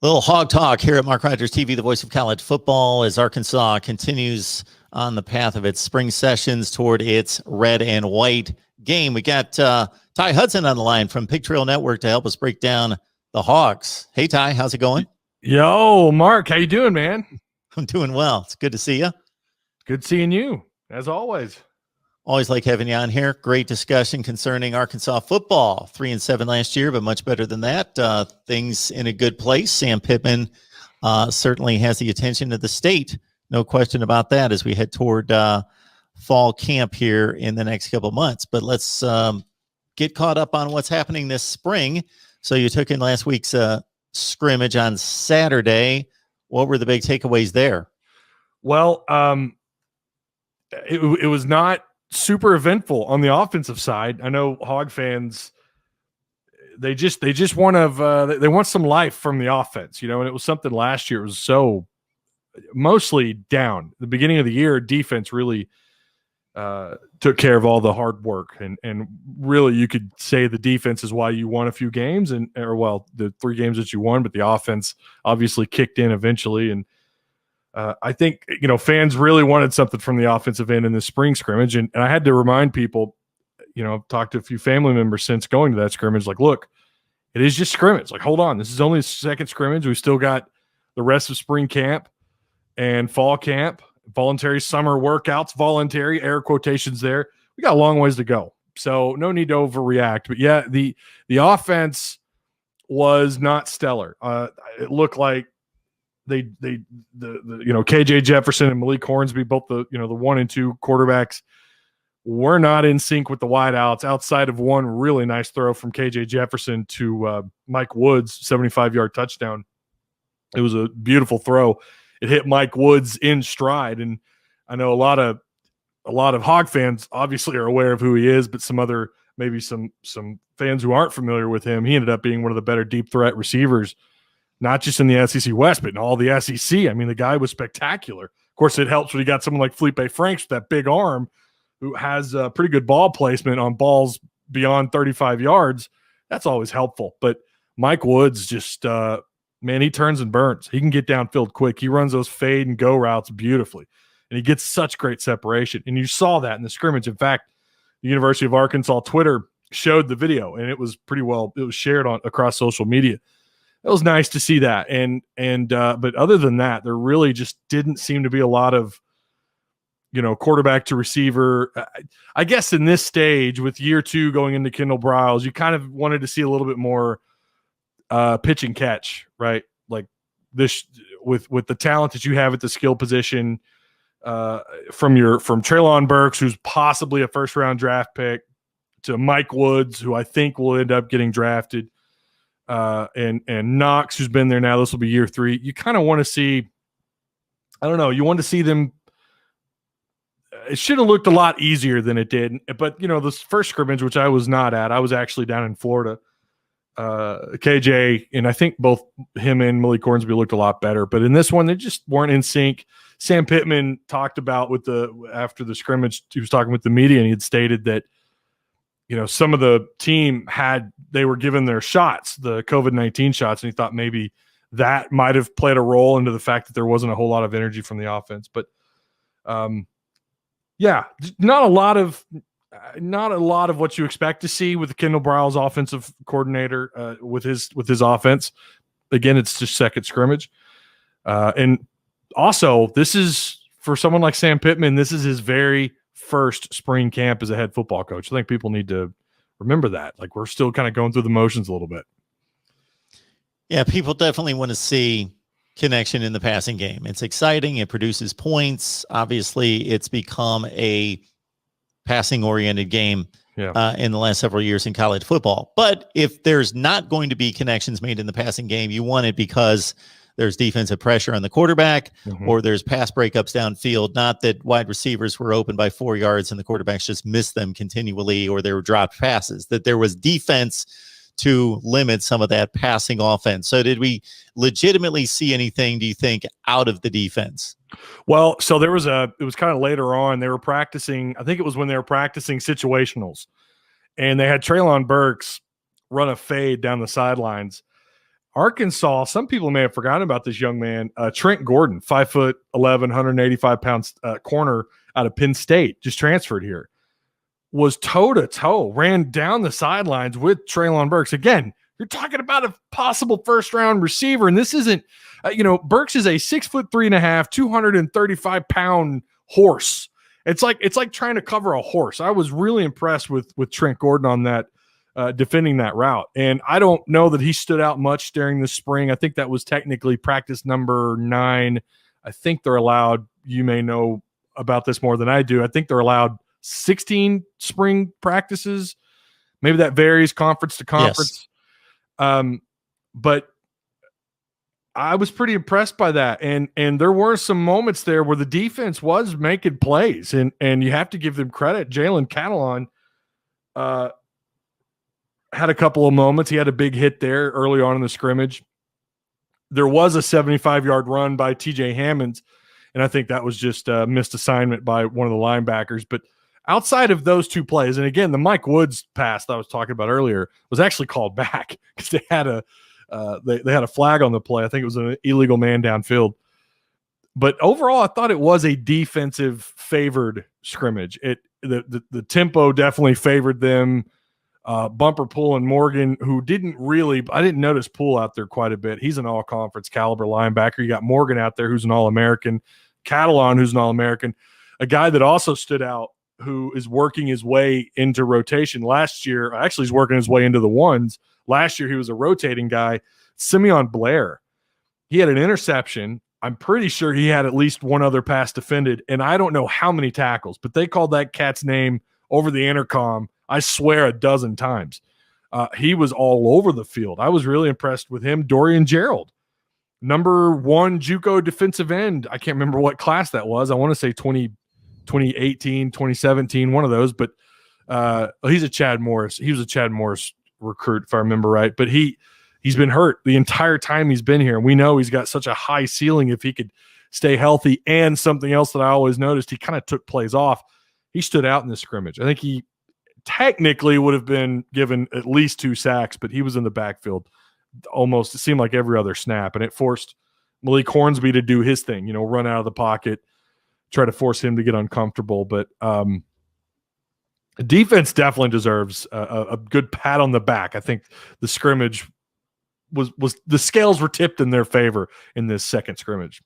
Little hog talk here at Mark Rogers TV, the voice of college football, as Arkansas continues on the path of its spring sessions toward its red and white game. We got Ty Hudson on the line from Pig Trail Network to help us break down the Hogs. Hey, Ty, how's it going? Yo, Mark, how you doing, man? I'm doing well. It's good to see you. Good seeing you, as always. Always like having you on here. Great discussion concerning Arkansas football. 3-7 last year, but much better than that. Things in a good place. Sam Pittman certainly has the attention of the state. No question about that as we head toward fall camp here in the next couple of months. But let's get caught up on what's happening this spring. So you took in last week's scrimmage on Saturday. What were the big takeaways there? Well, it was not super eventful on the offensive side. I know Hog fans, they just want they want some life from the offense, and it was something last year. It was so mostly down. The beginning of the year, defense really took care of all the hard work, and really you could say the defense is why you won a few games, the 3 games that you won, but the offense obviously kicked in eventually. And I think, fans really wanted something from the offensive end in the spring scrimmage. And I had to remind people, I've talked to a few family members since going to that scrimmage, like, look, it is just scrimmage. Like, hold on. This is only the second scrimmage. We still got the rest of spring camp and fall camp, voluntary summer workouts, voluntary air quotations there. We got a long ways to go. So no need to overreact. But yeah, the offense was not stellar. It looked like KJ Jefferson and Malik Hornsby, both the 1 and 2 quarterbacks, were not in sync with the wideouts outside of one really nice throw from KJ Jefferson to Mike Woods, 75-yard touchdown. It was a beautiful throw. It hit Mike Woods in stride. And I know a lot of Hog fans obviously are aware of who he is, but some fans who aren't familiar with him, he ended up being one of the better deep threat receivers, not just in the SEC West, but in all the SEC. I mean, the guy was spectacular. Of course, it helps when you got someone like Felipe Franks with that big arm who has a pretty good ball placement on balls beyond 35 yards. That's always helpful. But Mike Woods just, he turns and burns. He can get downfield quick. He runs those fade and go routes beautifully. And he gets such great separation. And you saw that in the scrimmage. In fact, the University of Arkansas Twitter showed the video, and it was shared across social media. It was nice to see that. But other than that, there really just didn't seem to be a lot of, quarterback to receiver. I guess in this stage with year 2 going into Kendall Briles, you kind of wanted to see a little bit more pitch and catch, right? Like this with the talent that you have at the skill position from Treylon Burks, who's possibly a first-round draft pick, to Mike Woods, who I think will end up getting drafted. And Knox, who's been there now, this will be year 3. You kind of want to see, you want to see them. It should have looked a lot easier than it did. But, this first scrimmage, which I was not at, I was actually down in Florida. KJ, and I think both him and Malik Hornsby looked a lot better. But in this one, they just weren't in sync. Sam Pittman talked about after the scrimmage, he was talking with the media, and he had stated that, some of the team they were given their shots, the COVID-19 shots, and he thought maybe that might have played a role into the fact that there wasn't a whole lot of energy from the offense. But not a lot of what you expect to see with Kendall Briles, offensive coordinator, with his offense. Again, it's just second scrimmage. And also, this is, for someone like Sam Pittman, this is his very first spring camp as a head football coach. I think people need to remember that. Like, we're still kind of going through the motions a little bit. Yeah, people definitely want to see connection in the passing game. It's exciting. It produces points. Obviously, it's become a passing-oriented game in the last several years in college football. But if there's not going to be connections made in the passing game, you want it because there's defensive pressure on the quarterback, or there's pass breakups downfield. Not that wide receivers were open by 4 yards and the quarterbacks just missed them continually, or they were dropped passes, that there was defense to limit some of that passing offense. So did we legitimately see anything, do you think, out of the defense? Well, so it was kind of later on. They were practicing, I think it was when they were practicing situationals, and they had Treylon Burks run a fade down the sidelines. Arkansas, some people may have forgotten about this young man, Trent Gordon, 5'11", 185 pounds corner out of Penn State, just transferred here, was toe-to-toe, ran down the sidelines with Treylon Burks. Again, you're talking about a possible first-round receiver, and this isn't, Burks is a 6'3.5", 235-pound horse. It's like trying to cover a horse. I was really impressed with Trent Gordon on that, defending that route. And I don't know that he stood out much during the spring. I think that was technically practice number 9. I think they're allowed, you may know about this more than I do, I think they're allowed 16 spring practices. Maybe that varies conference to conference. Yes. But I was pretty impressed by that. And there were some moments there where the defense was making plays, and you have to give them credit. Jalen Catalon had a couple of moments. He had a big hit there early on in the scrimmage. There was a 75-yard run by TJ Hammonds, and I think that was just a missed assignment by one of the linebackers. But outside of those two plays, and again, the Mike Woods pass that I was talking about earlier was actually called back because they had a flag on the play. I think it was an illegal man downfield. But overall, I thought it was a defensive favored scrimmage. The tempo definitely favored them. Bumper Poole and Morgan, who I didn't notice Poole out there quite a bit. He's an all-conference caliber linebacker. You got Morgan out there, who's an All-American. Catalon, who's an All-American. A guy that also stood out, who is working his way into rotation last year. Actually, he's working his way into the ones. Last year, he was a rotating guy. Simeon Blair. He had an interception. I'm pretty sure he had at least one other pass defended, and I don't know how many tackles, but they called that cat's name over the intercom, I swear, a dozen times. He was all over the field. I was really impressed with him. Dorian Gerald, number 1 JUCO defensive end. I can't remember what class that was. I want to say 2018, 2017, one of those. But he's a Chad Morris. He was a Chad Morris recruit, if I remember right. But he's been hurt the entire time he's been here. And we know he's got such a high ceiling if he could stay healthy. And something else that I always noticed, he kind of took plays off. He stood out in this scrimmage. I think he technically would have been given at least 2 sacks, but he was in the backfield almost, it seemed like every other snap, and it forced Malik Hornsby to do his thing, run out of the pocket, try to force him to get uncomfortable. But defense definitely deserves a good pat on the back. I think the scrimmage was the scales were tipped in their favor in this second scrimmage.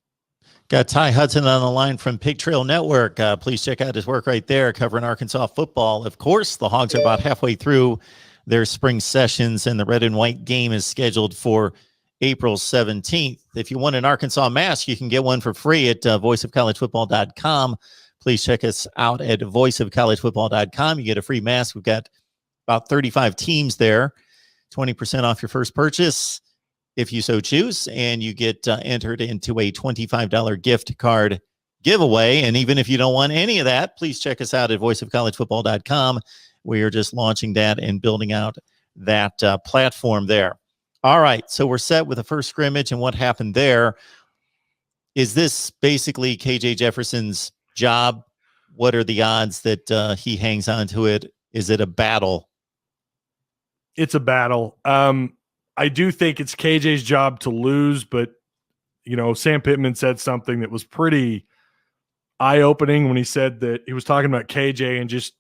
Got Ty Hudson on the line from Pig Trail Network. Please check out his work right there covering Arkansas football. Of course, the Hogs are about halfway through their spring sessions, and the red and white game is scheduled for April 17th. If you want an Arkansas mask, you can get one for free at voiceofcollegefootball.com. Please check us out at voiceofcollegefootball.com. You get a free mask. We've got about 35 teams there, 20% off your first purchase, if you so choose, and you get entered into a $25 gift card giveaway. And even if you don't want any of that, please check us out at voiceofcollegefootball.com. We are just launching that and building out that platform there. All right, so we're set with the first scrimmage and what happened there. Is this basically KJ Jefferson's job? What are the odds that he hangs on to it? Is it a battle? It's a battle. I do think it's KJ's job to lose, but, Sam Pittman said something that was pretty eye-opening when he said that he was talking about KJ and just,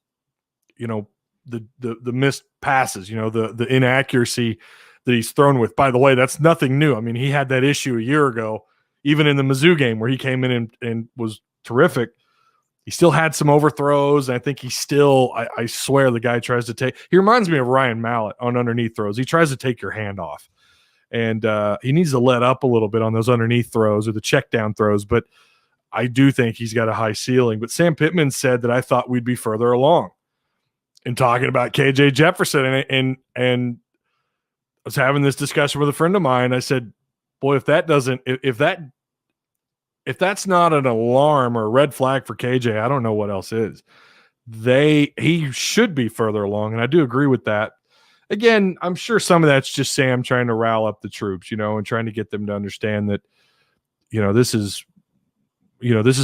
the missed passes, the inaccuracy that he's thrown with. By the way, that's nothing new. I mean, he had that issue a year ago, even in the Mizzou game where he came in and was terrific. He still had some overthrows. I think he still, I swear the guy tries to he reminds me of Ryan Mallett on underneath throws. He tries to take your hand off. And he needs to let up a little bit on those underneath throws or the check down throws. But I do think he's got a high ceiling. But Sam Pittman said that I thought we'd be further along in talking about KJ Jefferson. And I was having this discussion with a friend of mine. I said, boy, if that's not an alarm or a red flag for KJ, I don't know what else is. He should be further along, and I do agree with that. Again, I'm sure some of that's just Sam trying to rile up the troops, and trying to get them to understand that, this is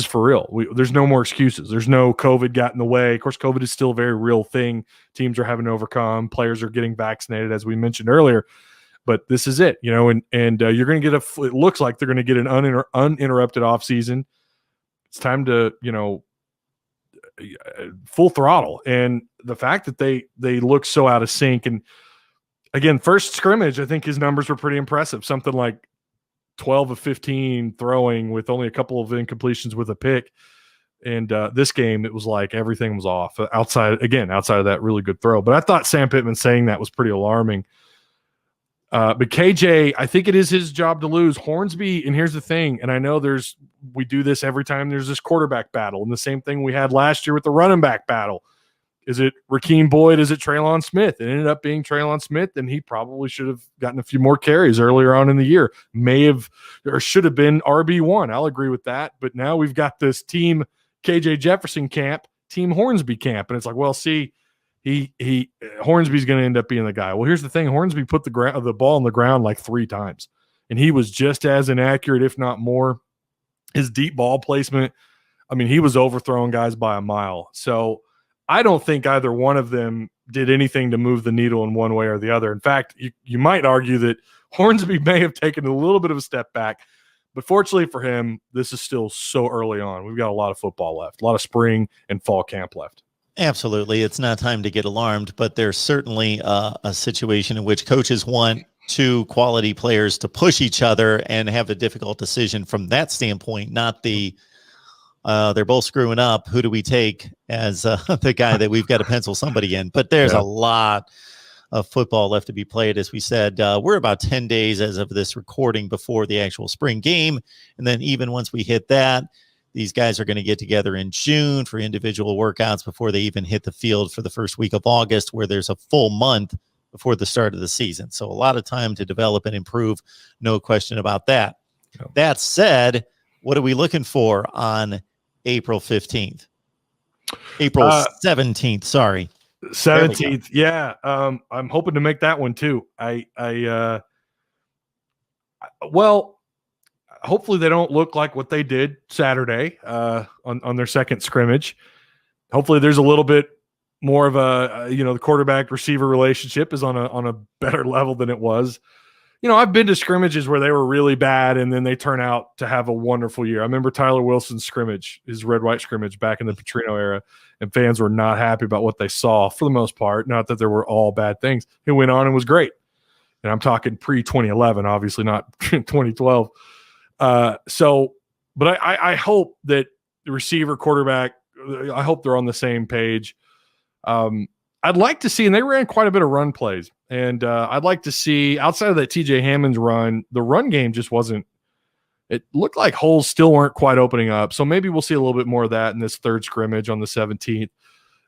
for real. There's no more excuses. There's no COVID got in the way. Of course, COVID is still a very real thing. Teams are having to overcome. Players are getting vaccinated, as we mentioned earlier. but this is it, and you're going to get it looks like they're going to get an uninterrupted off season. It's time to, full throttle. And the fact that they look so out of sync, and again, first scrimmage, I think his numbers were pretty impressive. Something like 12 of 15 throwing with only a couple of incompletions with a pick. And this game, it was like everything was off outside of that really good throw. But I thought Sam Pittman saying that was pretty alarming. But KJ, I think it is his job to lose. Hornsby, and here's the thing, and I know we do this every time there's this quarterback battle, and the same thing we had last year with the running back battle. Is it Rakeem Boyd? Is it Traylon Smith? It ended up being Traylon Smith, and he probably should have gotten a few more carries earlier on in the year. May have or should have been RB1. I'll agree with that. But now we've got this team KJ Jefferson camp, team Hornsby camp, and it's like, well, see, Hornsby's going to end up being the guy. Well, here's the thing: Hornsby put the ball on the ground like 3 times, and he was just as inaccurate, if not more. His deep ball placement, I mean, he was overthrowing guys by a mile. So I don't think either one of them did anything to move the needle in one way or the other. In fact, you might argue that Hornsby may have taken a little bit of a step back, but fortunately for him, this is still so early on. We've got a lot of football left, a lot of spring and fall camp left. Absolutely. It's not time to get alarmed, but there's certainly a situation in which coaches want 2 quality players to push each other and have a difficult decision from that standpoint, not the they're both screwing up. Who do we take as the guy that we've got to pencil somebody in? But there's a lot of football left to be played. As we said, we're about 10 days as of this recording before the actual spring game. And then even once we hit that, these guys are going to get together in June for individual workouts before they even hit the field for the first week of August, where there's a full month before the start of the season. So a lot of time to develop and improve. No question about that. No. That said, what are we looking for on April 15th? April 17th, sorry. 17th. Yeah. I'm hoping to make that one too. Hopefully they don't look like what they did Saturday on their second scrimmage. Hopefully there's a little bit more of the quarterback receiver relationship is on a better level than it was. I've been to scrimmages where they were really bad and then they turn out to have a wonderful year. I remember Tyler Wilson's scrimmage, his red-white scrimmage back in the Petrino era, and fans were not happy about what they saw for the most part. Not that there were all bad things. He went on and was great. And I'm talking pre-2011, obviously not 2012. But I hope that the receiver, quarterback, I hope they're on the same page. I'd like to see, and they ran quite a bit of run plays, and I'd like to see, outside of that TJ Hammond's run, the run game just wasn't, it looked like holes still weren't quite opening up. So maybe we'll see a little bit more of that in this third scrimmage on the 17th.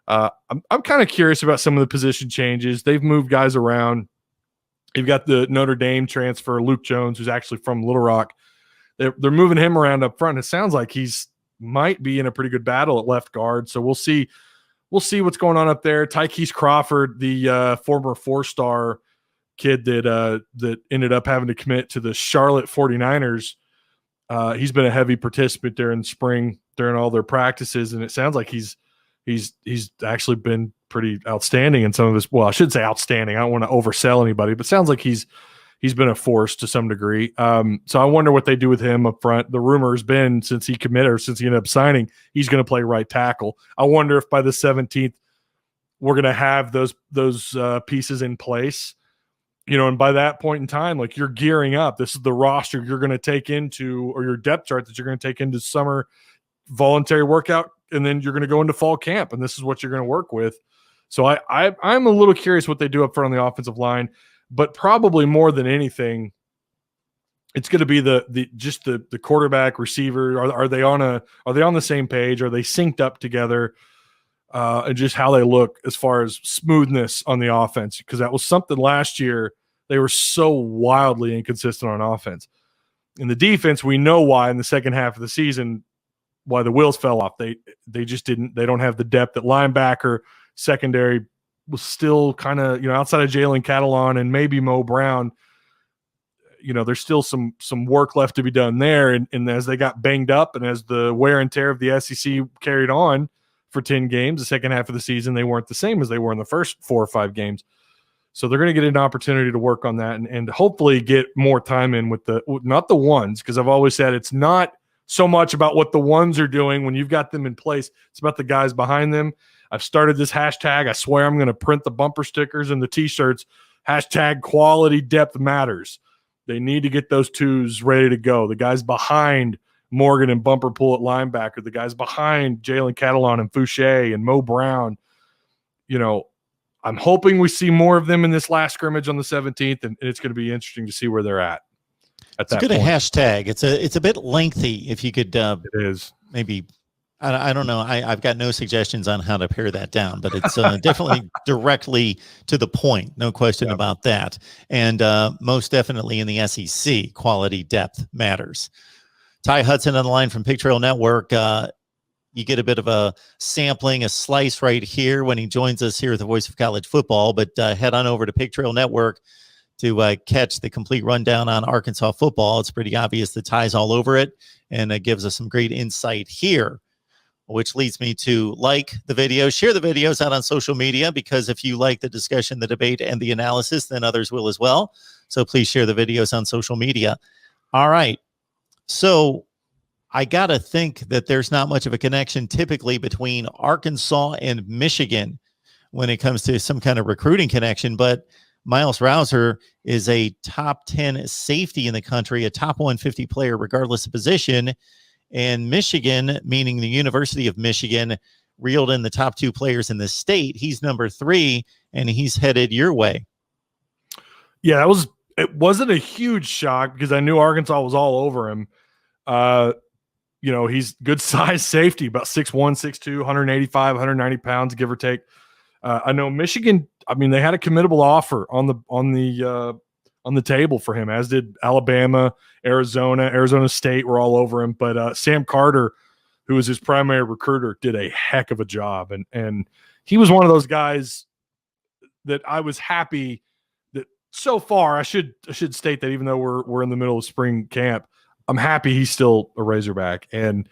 I'm kind of curious about some of the position changes. They've moved guys around. You've got the Notre Dame transfer, Luke Jones, who's actually from Little Rock. They're moving him around up front. It sounds like might be in a pretty good battle at left guard. So we'll see what's going on up there. Tykees Crawford, the former 4-star kid that ended up having to commit to the Charlotte 49ers. He's been a heavy participant during spring, during all their practices, and it sounds like he's actually been pretty outstanding in some of his. Well, I should say outstanding. I don't want to oversell anybody, but it sounds like he's been a force to some degree. So I wonder what they do with him up front. The rumor has been since he committed or since he ended up signing, he's going to play right tackle. I wonder if by the 17th we're going to have those pieces in place. And by that point in time, like, you're gearing up. This is the roster you're going to take into, or your depth chart that you're going to take into summer voluntary workout, and then you're going to go into fall camp, and this is what you're going to work with. So I'm a little curious what they do up front on the offensive line, but probably more than anything, it's going to be the quarterback, receiver. Are they on the same page? Are they synced up together? And just how they look as far as smoothness on the offense, because that was something last year. They were so wildly inconsistent on offense. In the defense, we know why in the second half of the season, why the wheels fell off. They don't have the depth at linebacker. Secondary was still kind of, outside of Jalen Catalon and maybe Mo Brown, there's still some work left to be done there. And as they got banged up and as the wear and tear of the SEC carried on for 10 games, the second half of the season, they weren't the same as they were in the first 4 or 5 games. So they're going to get an opportunity to work on that and hopefully get more time in with not the ones, because I've always said it's not so much about what the ones are doing when you've got them in place. It's about the guys behind them. I've started this hashtag. I swear I'm going to print the bumper stickers and the T-shirts. Hashtag quality depth matters. They need to get those twos ready to go. The guys behind Morgan and Bumper Pool at linebacker, the guys behind Jalen Catalon and Fouché and Mo Brown, I'm hoping we see more of them in this last scrimmage on the 17th, and it's going to be interesting to see where they're at. It's a good hashtag. It's a bit lengthy. If you could, it is maybe. I don't know. I've got no suggestions on how to pare that down, but it's definitely directly to the point. No question about that. And most definitely in the SEC, quality depth matters. Ty Hudson on the line from Pig Trail Network. You get a bit of a sampling, a slice right here when he joins us here at the Voice of College Football. But head on over to Pig Trail Network to catch the complete rundown on Arkansas football. It's pretty obvious the Ty's all over it, and it gives us some great insight here, which leads me to like the video, share the videos out on social media, because if you like the discussion, the debate, and the analysis, then others will as well. So please share the videos on social media. All right. So I got to think that there's not much of a connection typically between Arkansas and Michigan when it comes to some kind of recruiting connection, but Miles Rouser is a top 10 safety in the country, a top 150 player regardless of position, and Michigan, meaning the University of Michigan, reeled in the top 2 players in the state. He's number 3, and he's headed your way. Yeah, it wasn't a huge shock because I knew Arkansas was all over him. He's good size safety, about 6'1", 6'2", 185, 190 pounds, give or take. I know Michigan, they had a committable offer on the table for him, as did Alabama, Arizona State were all over him. But Sam Carter, who was his primary recruiter, did a heck of a job. And he was one of those guys that I was happy that so far, I should state that even though we're in the middle of spring camp, I'm happy he's still a Razorback, and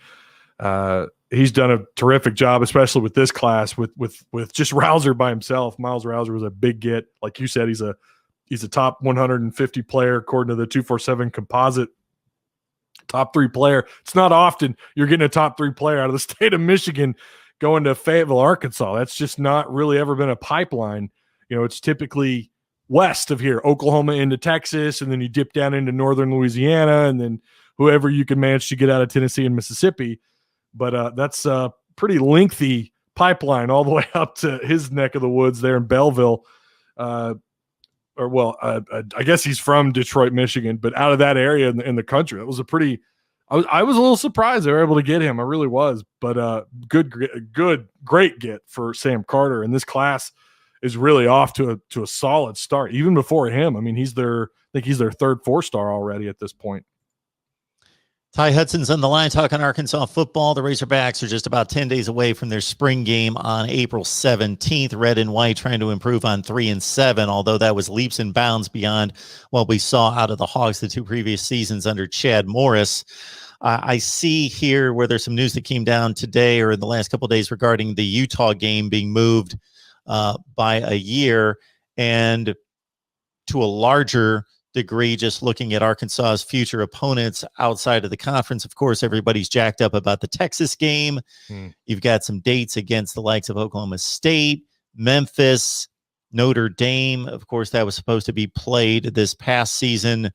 he's done a terrific job, especially with this class with just Rouser by himself. Miles Rouser was a big get. Like you said, he's a top 150 player according to the 247 composite. Top 3 player. It's not often you're getting a top 3 player out of the state of Michigan going to Fayetteville, Arkansas. That's just not really ever been a pipeline. It's typically west of here, Oklahoma into Texas, and then you dip down into northern Louisiana, and then whoever you can manage to get out of Tennessee and Mississippi. But that's a pretty lengthy pipeline all the way up to his neck of the woods there in Belleville. I guess he's from Detroit, Michigan, but out of that area in the country. That was I was a little surprised they were able to get him. I really was. But great get for Sam Carter. And this class is really off to a solid start. Even before him, I think he's their 3rd 4-star already at this point. Ty Hudson's on the line talking Arkansas football. The Razorbacks are just about 10 days away from their spring game on April 17th. Red and white trying to improve on 3-7, although that was leaps and bounds beyond what we saw out of the Hogs the 2 previous seasons under Chad Morris. I see here where there's some news that came down today or in the last couple of days regarding the Utah game being moved by a year, and to a larger degree, just looking at Arkansas's future opponents outside of the conference. Of course, everybody's jacked up about the Texas game. You've got some dates against the likes of Oklahoma State, Memphis, Notre Dame. Of course, that was supposed to be played this past season.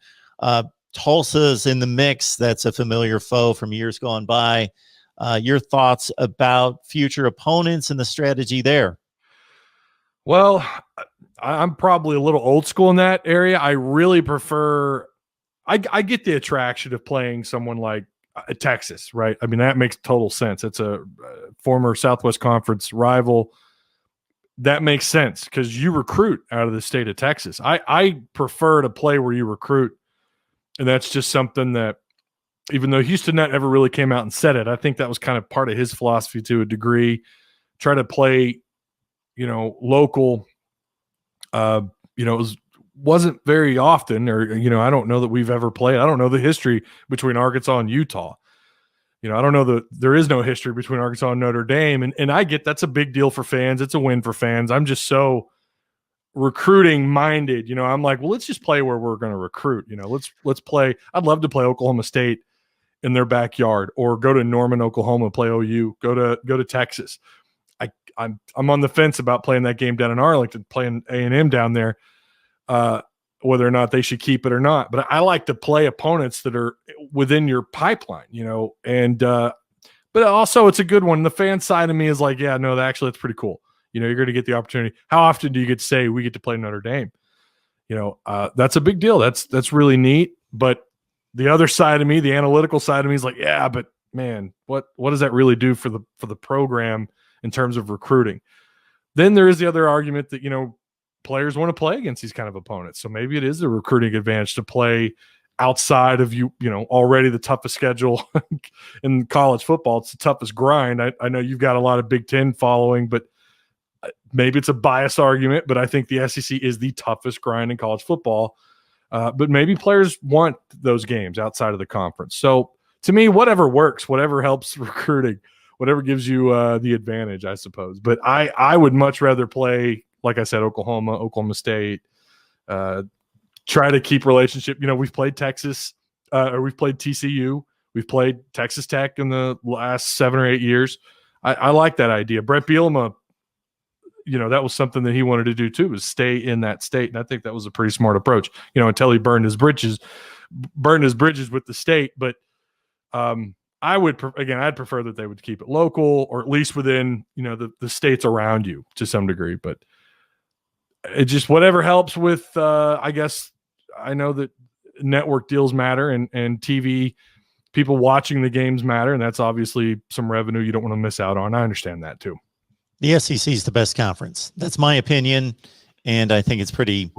Tulsa's in the mix. That's a familiar foe from years gone by. Your thoughts about future opponents and the strategy there? Well, I'm probably a little old school in that area. I really prefer I get the attraction of playing someone like Texas, right? That makes total sense. It's a former Southwest Conference rival. That makes sense because you recruit out of the state of Texas. I prefer to play where you recruit, and that's just something that, even though Houston Nutt never really came out and said it, I think that was kind of part of his philosophy to a degree. Try to play, local. It wasn't very often, or, I don't know that we've ever played. I don't know the history between Arkansas and Utah. I don't know that there is no history between Arkansas and Notre Dame. And I get that's a big deal for fans. It's a win for fans. I'm just so recruiting minded. I'm like, well, let's just play where we're going to recruit. Let's play. I'd love to play Oklahoma State in their backyard, or go to Norman, Oklahoma, play OU, go to Texas. I'm on the fence about playing that game down in Arlington, playing A&M down there, whether or not they should keep it or not. But I like to play opponents that are within your pipeline, and but also it's a good one. The fan side of me is like, yeah, no, actually it's pretty cool. You're going to get the opportunity. How often do you get to say we get to play Notre Dame? That's a big deal. That's really neat. But the other side of me, the analytical side of me, is like, yeah, but man, what does that really do for the program in terms of recruiting? Then there is the other argument that players want to play against these kind of opponents, so maybe it is a recruiting advantage to play outside of already the toughest schedule in college football. It's the toughest grind. I know you've got a lot of Big Ten following, but maybe it's a bias argument, but I think the SEC is the toughest grind in college football. But maybe players want those games outside of the conference. So to me, whatever works, whatever helps recruiting, whatever gives you the advantage, I suppose. But I would much rather play, like I said, Oklahoma State, try to keep relationship. We've played Texas, or we've played TCU. We've played Texas Tech in the last 7 or 8 years. I like that idea. Brett Bielema, that was something that he wanted to do too, was stay in that state. And I think that was a pretty smart approach, until he burned his bridges with the state. But I'd prefer that they would keep it local, or at least within, the states around you to some degree. But it just, whatever helps with, I guess, I know that network deals matter, and TV, people watching the games matter. And that's obviously some revenue you don't want to miss out on. I understand that too. The SEC is the best conference. That's my opinion, and I think it's pretty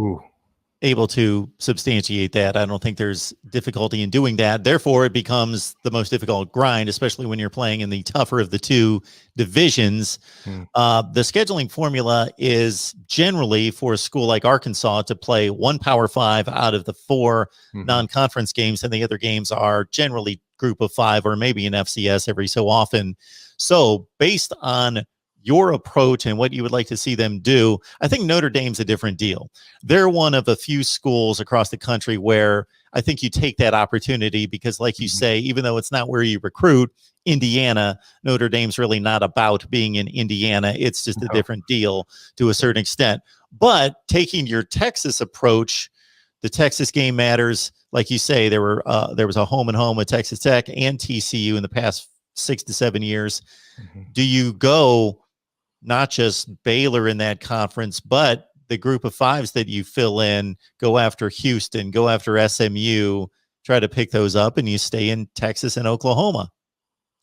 able to substantiate that. I don't think there's difficulty in doing that. Therefore, it becomes the most difficult grind, especially when you're playing in the tougher of the two divisions. The scheduling formula is generally for a school like Arkansas to play one Power 5 out of the 4 non-conference games, and the other games are generally group of 5 or maybe an FCS every so often. So based on your approach and what you would like to see them do, I think Notre Dame's a different deal. They're one of a few schools across the country where I think you take that opportunity because, like you say, even though it's not where you recruit, Indiana, Notre Dame's really not about being in Indiana. It's just a different deal to a certain extent. But taking your Texas approach, the Texas game matters. Like you say, there was a home and home with Texas Tech and TCU in the past 6 to 7 years. Do you go not just Baylor in that conference, but the group of 5s that you fill in, go after Houston, go after SMU, try to pick those up, and you stay in Texas and Oklahoma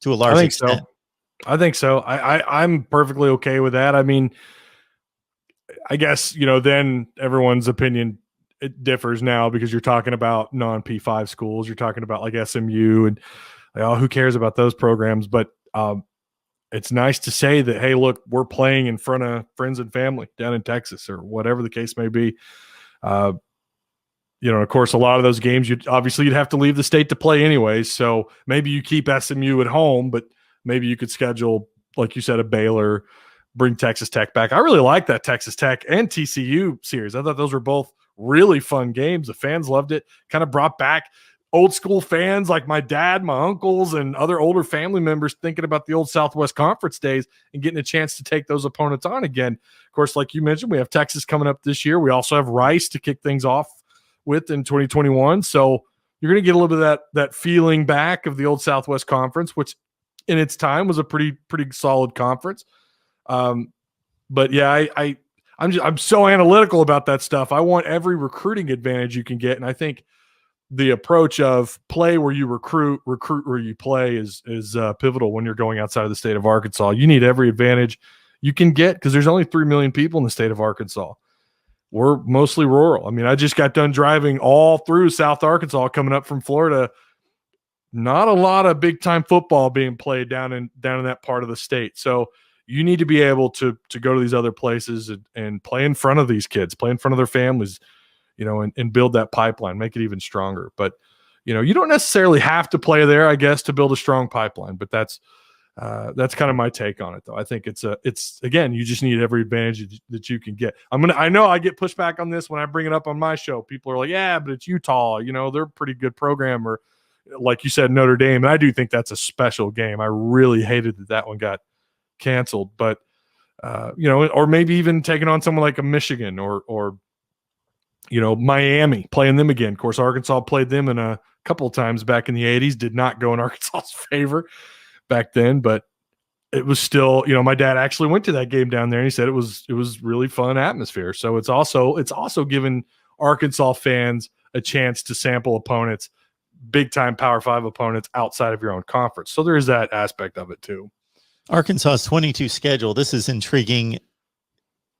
to a large extent? I think so. I'm perfectly okay with that. I mean, I guess, then everyone's opinion, it differs now because you're talking about non-P5 schools. You're talking about like SMU and who cares about those programs? But it's nice to say that, hey, look, we're playing in front of friends and family down in Texas or whatever the case may be. Of course, a lot of those games, you'd have to leave the state to play anyways. So maybe you keep SMU at home, but maybe you could schedule, like you said, a Baylor, bring Texas Tech back. I really like that Texas Tech and TCU series. I thought those were both really fun games. The fans loved it. Kind of brought back old school fans like my dad, my uncles, and other older family members thinking about the old Southwest Conference days and getting a chance to take those opponents on again. Of course, like you mentioned, we have Texas coming up this year. We also have Rice to kick things off with in 2021. So you're going to get a little bit of that feeling back of the old Southwest Conference, which in its time was a pretty solid conference. But yeah, I'm so analytical about that stuff. I want every recruiting advantage you can get, and I think the approach of play where you recruit where you play is pivotal when you're going outside of the state of Arkansas. You need every advantage you can get because there's only 3 million people in the state of Arkansas. We're mostly rural. I mean, I just got done driving all through South Arkansas coming up from Florida. Not a lot of big time football being played down in that part of the state. So you need to be able to go to these other places and play in front of these kids, play in front of their families, and build that pipeline, make it even stronger. But, you don't necessarily have to play there, I guess, to build a strong pipeline. But that's That's kind of my take on it, though. I think it's again, you just need every advantage that you can get. I know I get pushback on this when I bring it up on my show. People are like, yeah, but it's Utah. They're a pretty good program, or like you said, Notre Dame. And I do think that's a special game. I really hated that one got canceled, but or maybe even taking on someone like a Michigan or Miami, playing them again. Of course, Arkansas played them in a couple of times back in the 80s, did not go in Arkansas's favor back then, but it was still, my dad actually went to that game down there and he said it was really fun atmosphere. So it's also given Arkansas fans a chance to sample opponents, big time Power 5 opponents outside of your own conference. So there is that aspect of it too. Arkansas's 22 schedule. This is intriguing,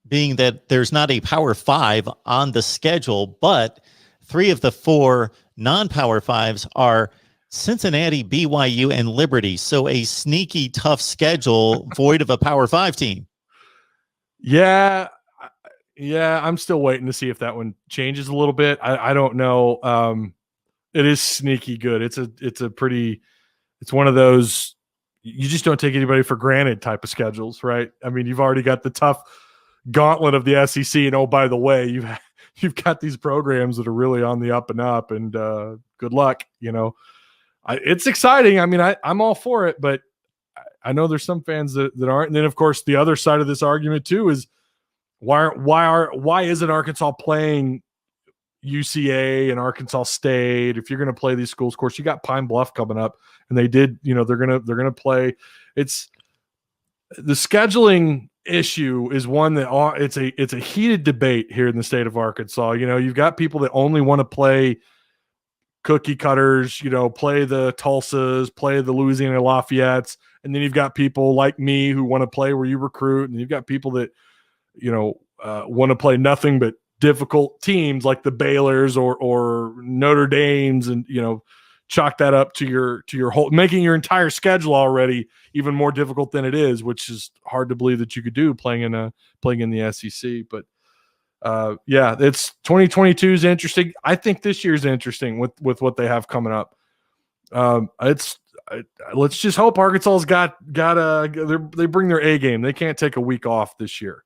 being that there's not a Power 5 on the schedule, but 3 of the 4 non-Power 5s are Cincinnati, BYU, and Liberty. So a sneaky, tough schedule void of a Power 5 team. Yeah, I'm still waiting to see if that one changes a little bit. I don't know. It is sneaky good. It's one of those, you just don't take anybody for granted type of schedules, right? I mean, you've already got the tough gauntlet of the SEC, and oh, by the way, you've got these programs that are really on the up and up, and good luck. It's exciting. I mean, I'm all for it, but I know there's some fans that aren't. And then, of course, the other side of this argument too is why isn't Arkansas playing UCA and Arkansas State? If you're going to play these schools, of course, you got Pine Bluff coming up, and they did. They're gonna play. It's the scheduling issue is one that it's a heated debate here in the state of Arkansas. You've got people that only want to play cookie cutters, play the Tulsas, play the Louisiana Lafayette's, and then you've got people like me who want to play where you recruit, and you've got people that want to play nothing but difficult teams like the Baylors or Notre Dame's, and chalk that up to your whole, making your entire schedule already even more difficult than it is, which is hard to believe that you could do playing in the SEC. But it's 2022 is interesting. I think this year's interesting with what they have coming up. Let's just hope Arkansas's they bring their A game. They can't take a week off this year.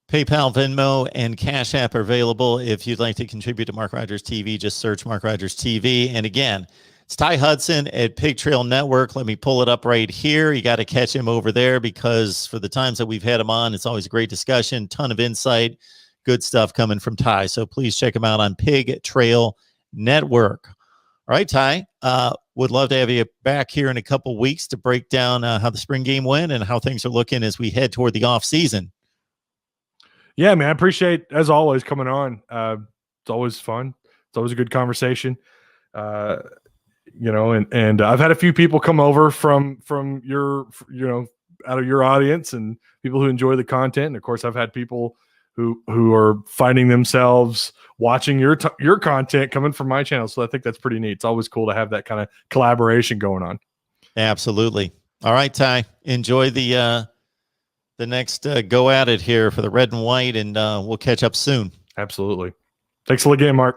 PayPal, Venmo, and Cash App are available. If you'd like to contribute to Mark Rogers TV, just search Mark Rogers TV. And again, it's Ty Hudson at Pig Trail Network. Let me pull it up right here. You got to catch him over there, because for the times that we've had him on, it's always a great discussion, ton of insight, good stuff coming from Ty. So please check him out on Pig Trail Network. All right, Ty, would love to have you back here in a couple weeks to break down how the spring game went and how things are looking as we head toward the off season. Yeah, man, I appreciate, as always, coming on. It's always fun. It's always a good conversation. And I've had a few people come over from your, out of your audience, and people who enjoy the content. And of course, I've had people who are finding themselves watching your content coming from my channel. So I think that's pretty neat. It's always cool to have that kind of collaboration going on. Absolutely. All right, Ty, enjoy the next go at it here for the red and white, and we'll catch up soon. Absolutely. Thanks again, Mark.